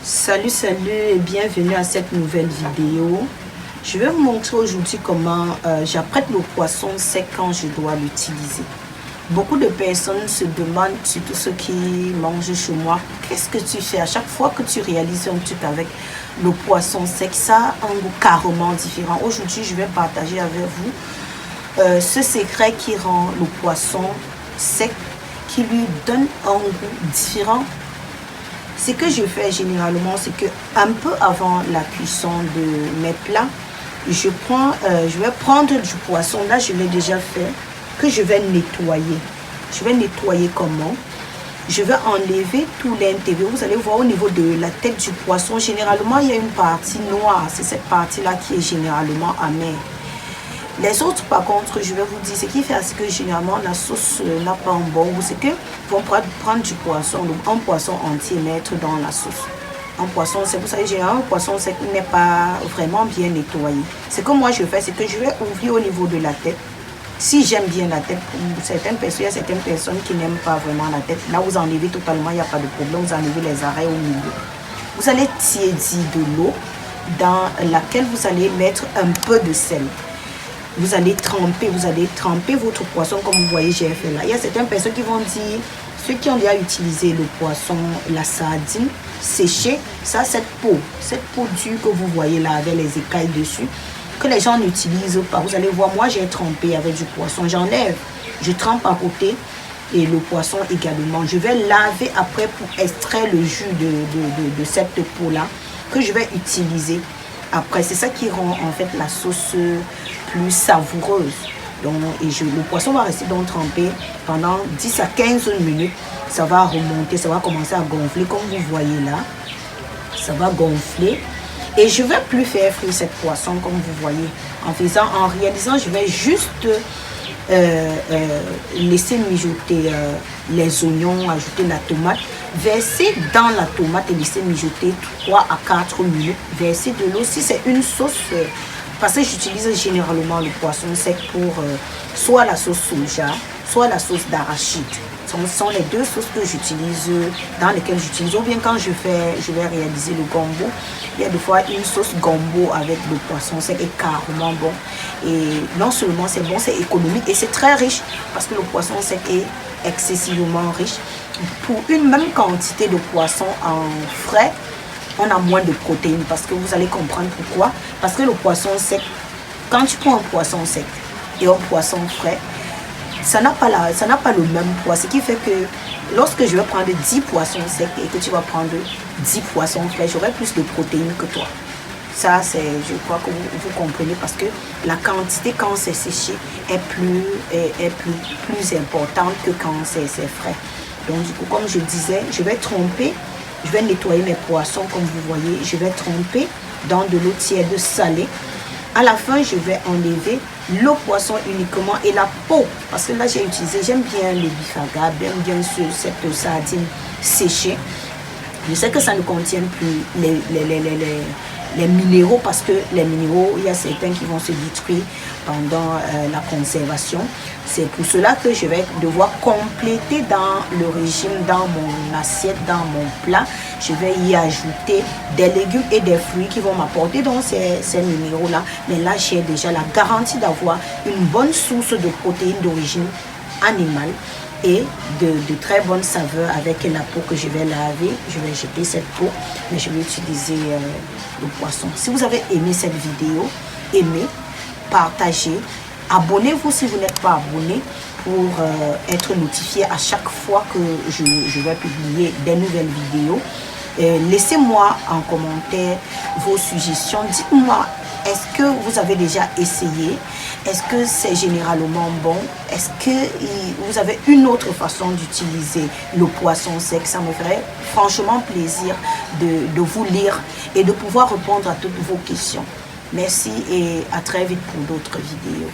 Salut et bienvenue à cette nouvelle vidéo. Je vais vous montrer aujourd'hui comment j'apprête le poisson sec quand je dois l'utiliser. Beaucoup de personnes se demandent, surtout ceux qui mangent chez moi, qu'est-ce que tu fais à chaque fois que tu réalises un truc avec le poisson sec. Ça a un goût carrément différent. Aujourd'hui, je vais partager avec vous ce secret qui rend le poisson sec, qui lui donne un goût différent. Ce que je fais généralement, c'est que un peu avant la cuisson de mes plats, je vais prendre du poisson. Là, je l'ai déjà fait, que je vais nettoyer. Je vais nettoyer comment? Je vais enlever tout l'intérieur. Vous allez voir au niveau de la tête du poisson, généralement, il y a une partie noire. C'est cette partie-là qui est généralement amère. Les autres, par contre, je vais vous dire, ce qui fait à ce que généralement la sauce n'a pas un bon goût, c'est que vont prendre du poisson, un poisson entier, mettre dans la sauce. Un poisson, c'est vous savez, généralement, un poisson sec n'est pas vraiment bien nettoyé. Ce que moi je fais, c'est que je vais ouvrir au niveau de la tête. Si j'aime bien la tête, pour certaines personnes, il y a certaines personnes qui n'aiment pas vraiment la tête. Là, vous enlevez totalement, il n'y a pas de problème. Vous enlevez les arrêts au milieu. Vous allez tiédir de l'eau dans laquelle vous allez mettre un peu de sel. Vous allez tremper votre poisson comme vous voyez j'ai fait là. Il y a certaines personnes qui vont dire, ceux qui ont déjà utilisé le poisson, la sardine séchée, ça cette peau dure que vous voyez là avec les écailles dessus, que les gens n'utilisent pas. Vous allez voir, moi j'ai trempé avec du poisson, j'enlève, je trempe à côté et le poisson également. Je vais laver après pour extraire le jus de cette peau là que je vais utiliser. Après, c'est ça qui rend en fait la sauce plus savoureuse. Donc, le poisson va rester donc trempé pendant 10 à 15 minutes. Ça va remonter, ça va commencer à gonfler comme vous voyez là. Ça va gonfler. Et je ne vais plus faire frire cette poisson comme vous voyez. En réalisant, je vais juste laisser mijoter les oignons, ajouter la tomate, verser dans la tomate et laisser mijoter 3 à 4 minutes, verser de l'eau. Si c'est une sauce, parce que j'utilise généralement le poisson sec pour soit la sauce soja, soit la sauce d'arachide. Ce sont les deux sauces que j'utilise, dans lesquelles j'utilise, ou bien quand je vais réaliser le gombo. Il y a des fois une sauce gombo avec le poisson sec est carrément bon. Et non seulement c'est bon, c'est économique et c'est très riche parce que le poisson sec est excessivement riche. Pour une même quantité de poisson en frais, on a moins de protéines parce que vous allez comprendre pourquoi. Parce que le poisson sec, quand tu prends un poisson sec et un poisson frais, ça n'a pas le même poids. Ce qui fait que lorsque je vais prendre 10 poissons secs et que tu vas prendre 10 poissons frais, j'aurai plus de protéines que toi. Ça, je crois que vous comprenez parce que la quantité quand c'est séché est plus importante que quand c'est frais. Donc du coup, comme je disais, je vais tremper, je vais nettoyer mes poissons comme vous voyez. Je vais tremper dans de l'eau tiède salée. À la fin, je vais enlever le poisson uniquement et la peau. Parce que là, j'aime bien le bifaga, j'aime bien cette sardine séchée. Je sais que ça ne contient plus les minéraux parce que les minéraux, il y a certains qui vont se détruire pendant la conservation. C'est pour cela que je vais devoir compléter dans le régime, dans mon assiette, dans mon plat. Je vais y ajouter des légumes et des fruits qui vont m'apporter donc ces minéraux-là. Mais là, j'ai déjà la garantie d'avoir une bonne source de protéines d'origine animale et de très bonnes saveurs avec la peau que je vais laver. Je vais jeter cette peau, mais je vais utiliser le poisson. Si vous avez aimé cette vidéo, aimez, partagez, abonnez-vous si vous n'êtes pas abonné pour être notifié à chaque fois que je vais publier des nouvelles vidéos. Laissez-moi en commentaire vos suggestions. Dites-moi, est-ce que vous avez déjà essayé? Est-ce que c'est généralement bon? Est-ce que vous avez une autre façon d'utiliser le poisson sec? Ça me ferait franchement plaisir de vous lire et de pouvoir répondre à toutes vos questions. Merci et à très vite pour d'autres vidéos.